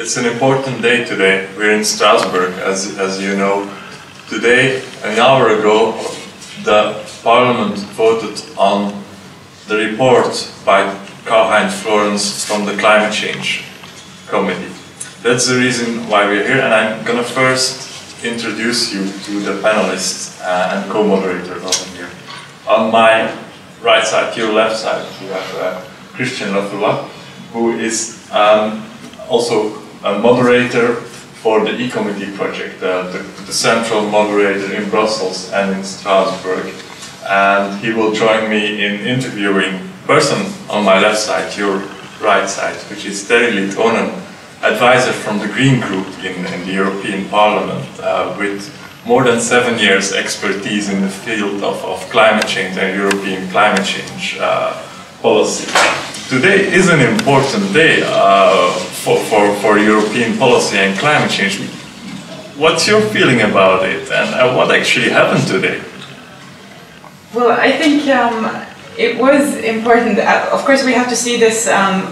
It's an important day today. We're in Strasbourg, as you know. Today, an hour ago, the Parliament voted on the report by Karl-Heinz Florenz from the Climate Change Committee. That's the reason why we're here, and I'm going to first introduce you to the panelists and co-moderators over here. On my right side, your left side, you have Christian Lafleur, who is also a moderator for the eCommittee project, the central moderator in Brussels and in Strasbourg. And he will join me in interviewing the person on my left side, your right side, which is Tehri Tehlonen, advisor from the Green Group in the European Parliament, with more than 7 years expertise in the field of climate change and European climate change policy. Today is an important day for European policy and climate change. What's your feeling about it, and what actually happened today? Well, I think it was important. Of course, we have to see this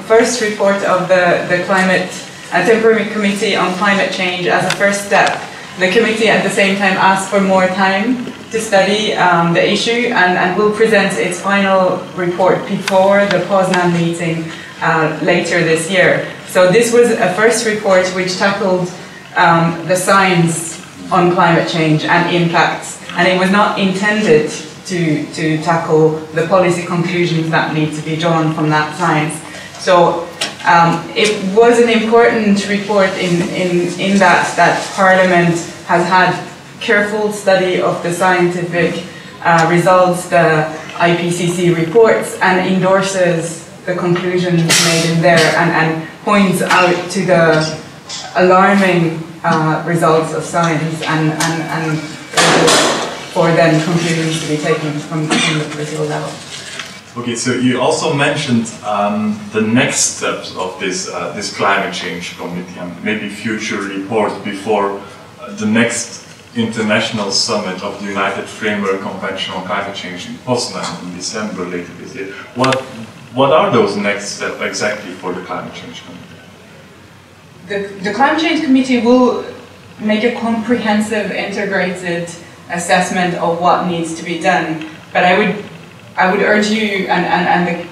first report of the Climate Temporary Committee on Climate Change as a first step. The committee at the same time asked for more time to study the issue and will present its final report before the Poznan meeting later this year. So this was a first report which tackled the science on climate change and impacts, and it was not intended to tackle the policy conclusions that need to be drawn from that science. So it was an important report in that Parliament has had careful study of the scientific results, the IPCC reports, and endorses the conclusions made in there and points out to the alarming results of science and for then conclusions to be taken from the political level. Okay, so you also mentioned the next steps of this climate change committee and maybe future reports before the next international summit of the United Framework Convention on Climate Change in Poznan in December later this year. What are those next steps exactly for the Climate Change Committee? The Climate Change Committee will make a comprehensive, integrated assessment of what needs to be done. But I would urge you and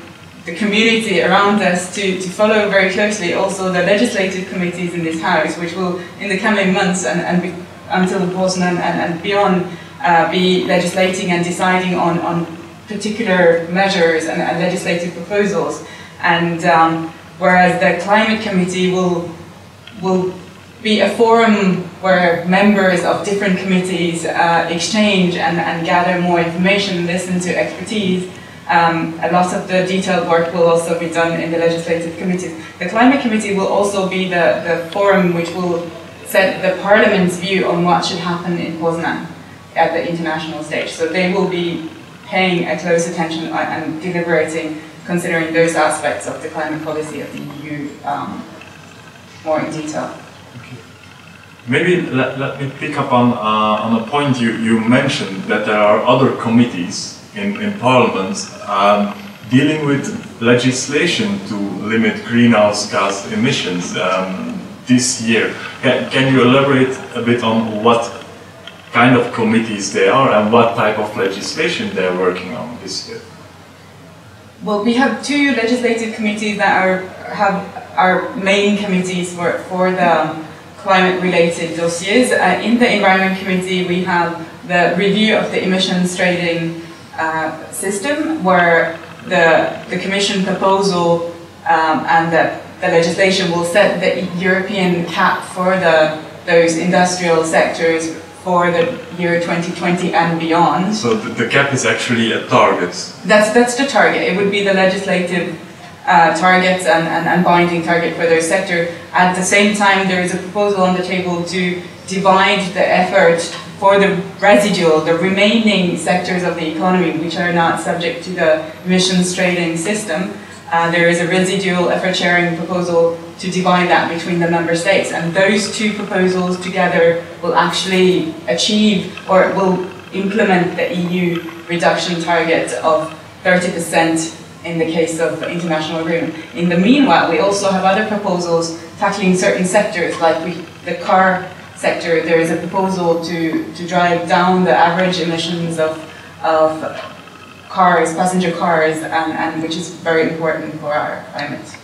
the community around us to follow very closely also the legislative committees in this House, which will, in the coming months until the Poznan and beyond, be legislating and deciding on particular measures and legislative proposals. And whereas the Climate Committee will be a forum where members of different committees exchange and gather more information, listen to expertise. A lot of the detailed work will also be done in the legislative committees. The Climate Committee will also be the forum which will set the Parliament's view on what should happen in Poznan at the international stage. So they will be paying a close attention and deliberating, considering those aspects of the climate policy of the EU more in detail. Maybe let me pick up on a point you mentioned, that there are other committees in Parliament dealing with legislation to limit greenhouse gas emissions this year. Can you elaborate a bit on what kind of committees they are and what type of legislation they're working on this year? Well, we have two legislative committees that are main committees for the climate-related dossiers. In the Environment Committee, we have the review of the emissions trading system, where the Commission proposal and the legislation will set the European cap for those industrial sectors for the year 2020 and beyond. So the cap is actually a target? That's the target. It would be the legislative targets and binding target for those sectors. At the same time, there is a proposal on the table to divide the effort for the residual, the remaining sectors of the economy which are not subject to the emissions trading system. There is a residual effort sharing proposal to divide that between the member states, and those two proposals together will actually achieve or will implement the EU reduction target of 30% in the case of international agreement. In the meanwhile, we also have other proposals tackling certain sectors, like the car sector. There is a proposal to drive down the average emissions of cars, passenger cars, and which is very important for our climate.